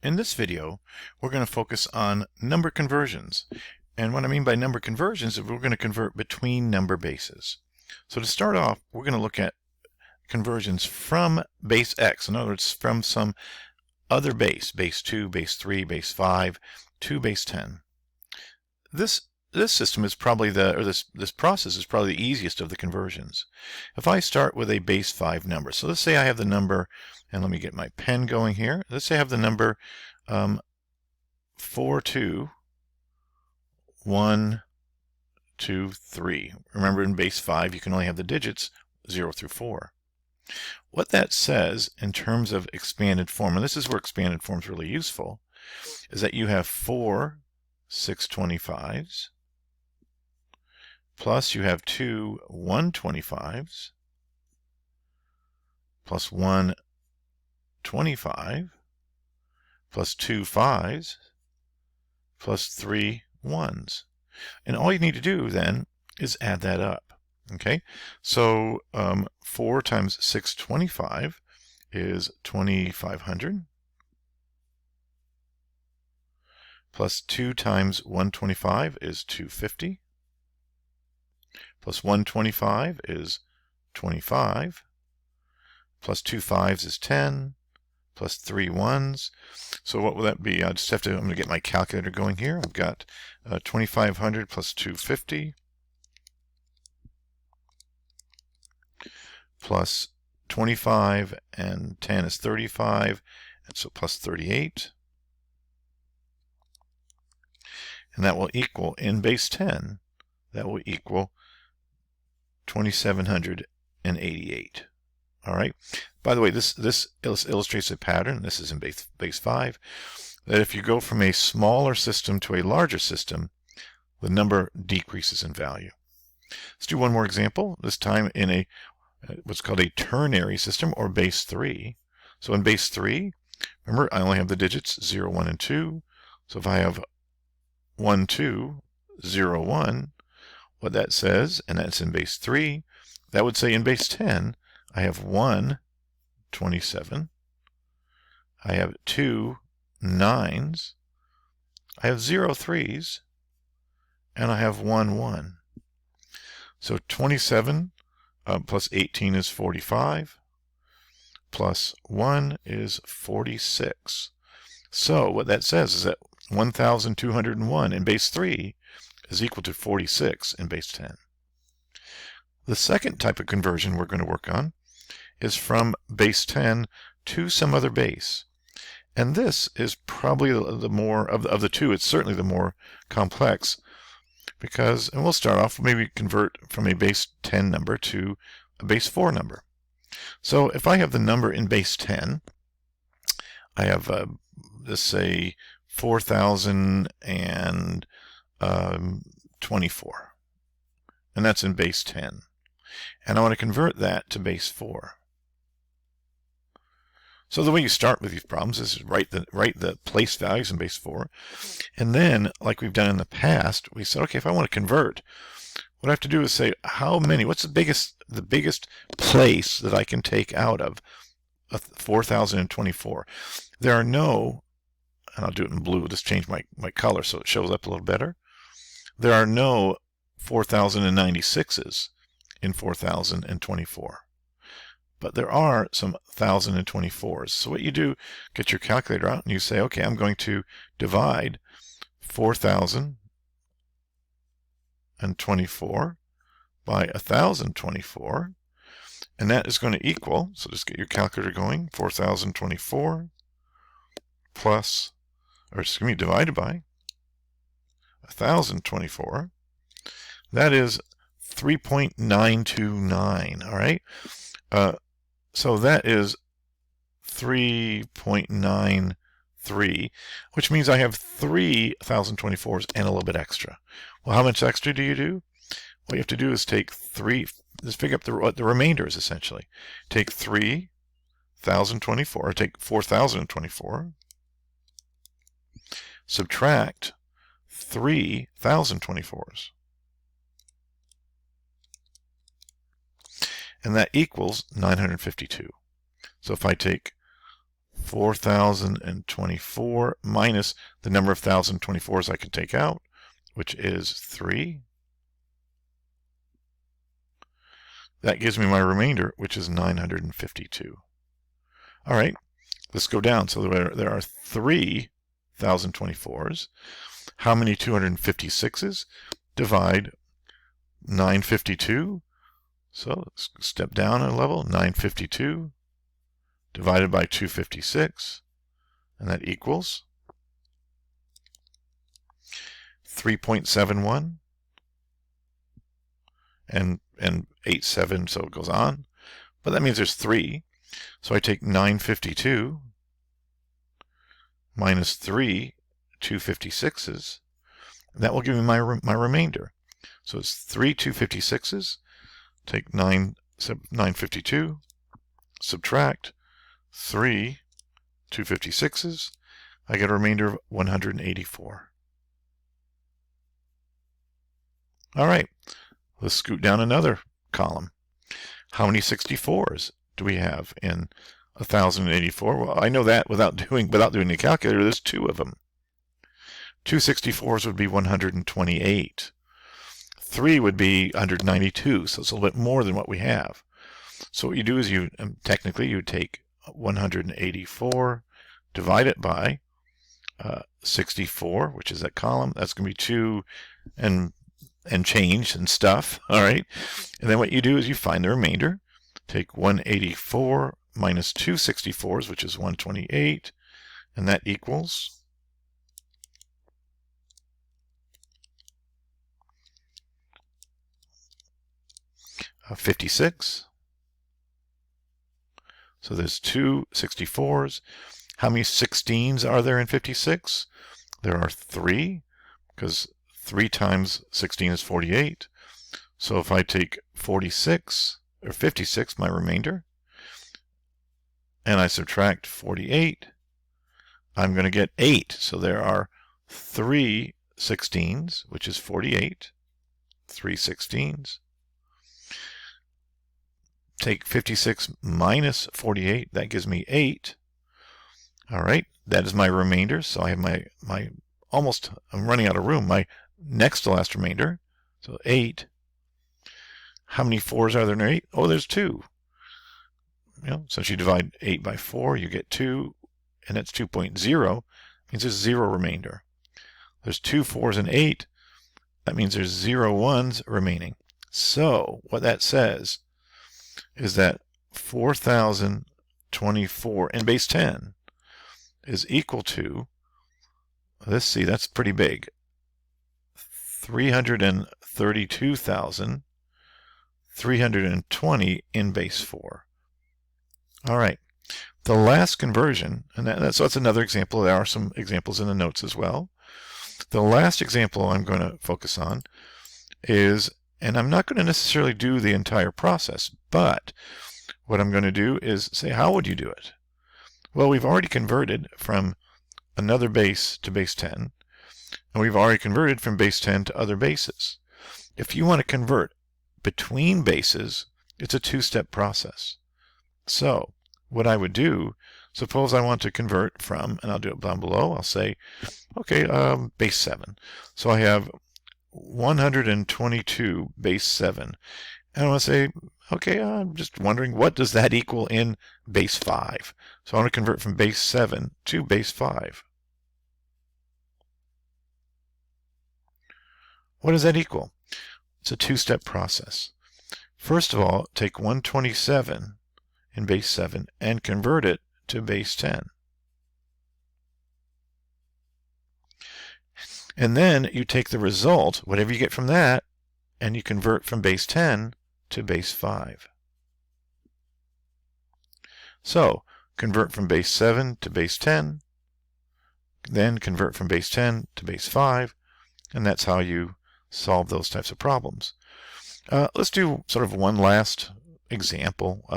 In this video, we're going to focus on number conversions. And what I mean by number conversions is we're going to convert between number bases. So to start off, we're going to look at conversions from base X. In other words, from some other base, base 2, base 3, base 5, to base 10. This system is probably this process is probably the easiest of the conversions. If I start with a base 5 number, so let's say I have the number, and let me get my pen going here. Let's say I have the number 42123. Remember, in base 5 you can only have the digits 0 through 4. What that says in terms of expanded form, and this is where expanded form is really useful, is that you have 4 625s, plus you have 2 125s, plus 1 25, plus 2 5s, plus 3 1s. And all you need to do then is add that up. Okay, so 4 times 625 is 2500, plus 2 times 125 is 250, plus 125 is 25, plus 2 5s is 10, plus 3 1s. So what will that be? I'm going to get my calculator going here. I've got 2500 plus 250 plus 25 and 10 is 35, and so plus 38. And that will equal, in base 10, that will equal 2788. All right. By the way, this illustrates a pattern. This is in base 5. That if you go from a smaller system to a larger system, the number decreases in value. Let's do one more example. This time in a what's called a ternary system, or base 3. So in base 3, remember, I only have the digits 0, 1, and 2. So if I have 1, 2, 0, 1, what that says, and that's in base 3, that would say in base 10, I have 1 27, I have 2 9s, I have 0 3s, and I have 1 1. So 27 plus 18 is 45, plus 1 is 46. So what that says is that 1201 in base 3 is equal to 46 in base 10. The second type of conversion we're going to work on is from base 10 to some other base. And this is probably the more, of the two, it's certainly the more complex, because, and we'll start off, maybe convert from a base 10 number to a base 4 number. So if I have the number in base 10, I have, let's say, 4024. And that's in base 10. And I want to convert that to base 4. So the way you start with these problems is write the place values in base 4. And then, like we've done in the past, we said, okay, if I want to convert, what I have to do is say, how many, what's the biggest place that I can take out of 4024? There are no, and I'll do it in blue, just change my color so it shows up a little better. There are no 4096s in 4024. But there are some 1024s. So what you do, get your calculator out and you say, okay, I'm going to divide 4024 by 1024, and that is going to equal, so just get your calculator going, 4024 plus, or excuse me, divided by 1024, that is 3.929, all right? So that is 3.93, which means I have 3 1024s and a little bit extra. Well, how much extra do you do? What you have to do is take 3, just pick up what the remainder is essentially. Take 3,024, or take 4,024, subtract 3 1024s. And that equals 952. So if I take 4,024 minus the number of 1,024s I can take out, which is 3. That gives me my remainder, which is 952. All right, let's go down. So there are 3 1,024s. How many 256s? Divide 952. So let's step down a level. 952 divided by 256, and that equals 3.71 and 87, so it goes on. But that means there's 3. So I take 952 minus 3 256s, and that will give me my remainder. So it's 3 256s, take 952, subtract 3 256s, I get a remainder of 184. All right, let's scoot down another column. How many 64s do we have in 1,084? Well, I know that without doing the calculator. There's 2 of them. 2 64s would be 128. 3 would be 192, so it's a little bit more than what we have. So what you do is technically you take 184, divide it by 64, which is that column. That's going to be 2 and change and stuff. All right, and then what you do is you find the remainder. Take 184 minus 2 64s, which is 128, and that equals 56. So there's 2 64s. How many 16s are there in 56? There are 3, because 3 times 16 is 48. So if I take 46, or 56, my remainder, and I subtract 48, I'm going to get 8. So there are 3 16s, which is 48. 3 16s. Take 56 minus 48, that gives me 8. All right, that is my remainder. So I have my I'm running out of room. My next to last remainder, so 8. How many 4s are there in 8? Oh, there's 2. Since you divide 8 by 4, you get 2, and that's 2.0. Means there's 0 remainder. There's 2 4s and 8. That means there's 0 1s remaining. So what that says is that 4,024 in base 10 is equal to, let's see, that's pretty big, 332,320 in base 4. All right, the last conversion, and so that's another example. There are some examples in the notes as well. The last example I'm going to focus on is, and I'm not going to necessarily do the entire process, but what I'm going to do is say, how would you do it? Well, we've already converted from another base to base 10, and we've already converted from base 10 to other bases. If you want to convert between bases, it's a 2-step process. So what I would do, suppose I want to convert from, and I'll do it down below, I'll say, okay, base 7. So I have 122 base 7. And I want to say, okay, I'm just wondering, what does that equal in base 5? So I want to convert from base 7 to base 5. What does that equal? It's a 2-step process. First of all, take 127 in base 7 and convert it to base 10. And then you take the result, whatever you get from that, and you convert from base 10 to base 5. So convert from base 7 to base 10, then convert from base 10 to base 5, and that's how you solve those types of problems. Let's do sort of one last example.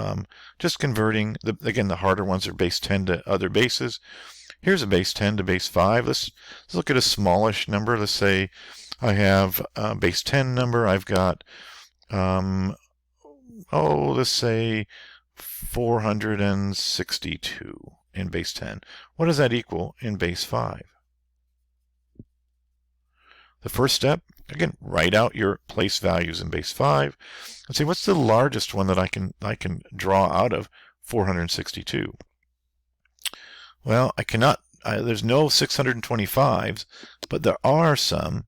Just converting, again, the harder ones are base 10 to other bases. Here's a base 10 to base 5. Let's look at a smallish number. Let's say I have a base 10 number. I've got, let's say 462 in base 10. What does that equal in base 5? The first step, again, write out your place values in base 5 and say, what's the largest one that I can draw out of 462? Well, I cannot, there's no 625s, but there are some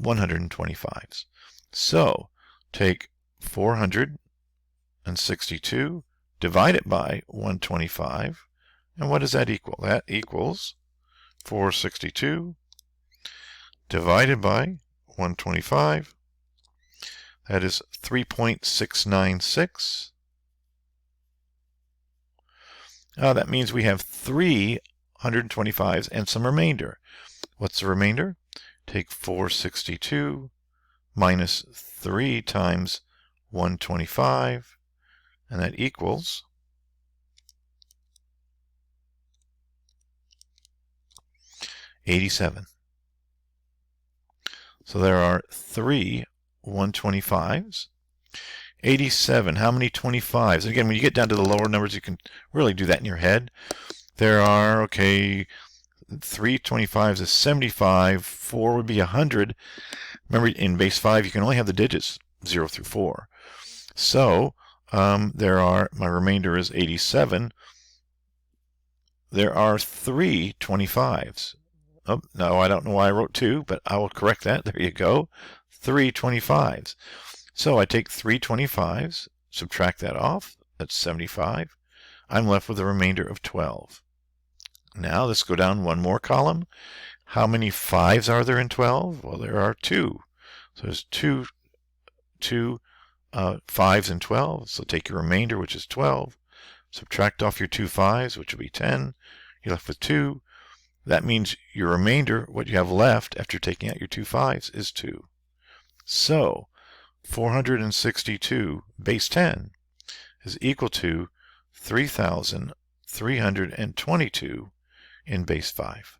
125s. So take 462, divide it by 125, and what does that equal? That equals 462 divided by 125. That is 3.696. That means we have 3 125s and some remainder. What's the remainder? Take 462 minus 3 times 125, and that equals 87. So there are 3 125s. 87. How many 25s? And again, when you get down to the lower numbers, you can really do that in your head. There are, okay, 3 25s is 75. 4 would be 100. Remember, in base 5, you can only have the digits 0 through 4. So there are, my remainder is 87. There are 3 25s. Oh, no, I don't know why I wrote 2, but I will correct that. There you go. 3 25s. So I take 3 25s, subtract that off. That's 75. I'm left with a remainder of 12. Now let's go down one more column. How many 5s are there in 12? Well, there are 2. So there's two 5s in 12. So take your remainder, which is 12. Subtract off your 2 5s, which will be 10. You're left with 2. That means your remainder, what you have left after taking out your 2 5s, is 2. So 462 base 10 is equal to 3,322 in base 5.